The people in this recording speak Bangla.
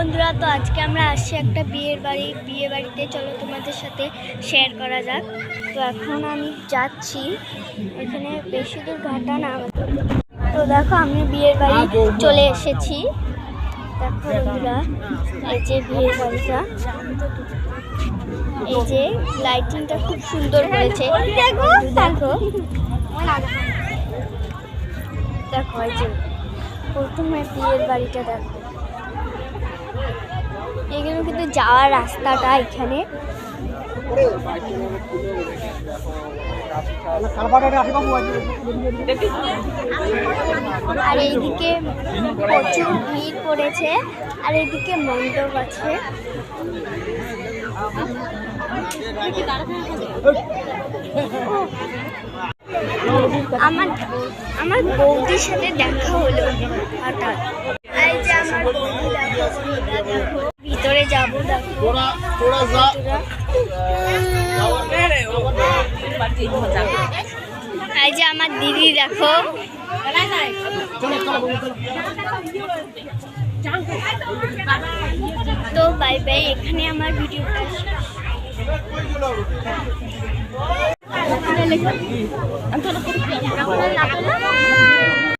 বন্ধুরা, তো আজকে আমরা আসছি একটা বিয়ে বাড়িতে। চলো তোমাদের সাথে শেয়ার করা যাক। তো এখন আমি যাচ্ছি, এখানে বেশি দূর ঘাটা না। তো দেখো, আমি বিয়ের বাড়ি চলে এসেছি। দেখো বন্ধুরা, এই যে বিয়ের বাড়িটা, এই যে লাইটিংটা খুব সুন্দর করেছে। দেখো দেখো দেখো, এই যে প্রথমে বিয়ের বাড়িটা দেখো। এগুলো কিন্তু যাওয়ার রাস্তাটা এখানে। আর এইদিকে প্রচুর ভিড় পড়েছে, আর এইদিকে মণ্ডপ আছে। আমার বৌদির সাথে দেখা হলো হঠাৎ। এই যে আমার বৌদি, দেখো ভিতরে যাবো। দেখো এই যে আমার দিদি, দেখো। তো বাই বাই, এখানে আমার ভিডিওটা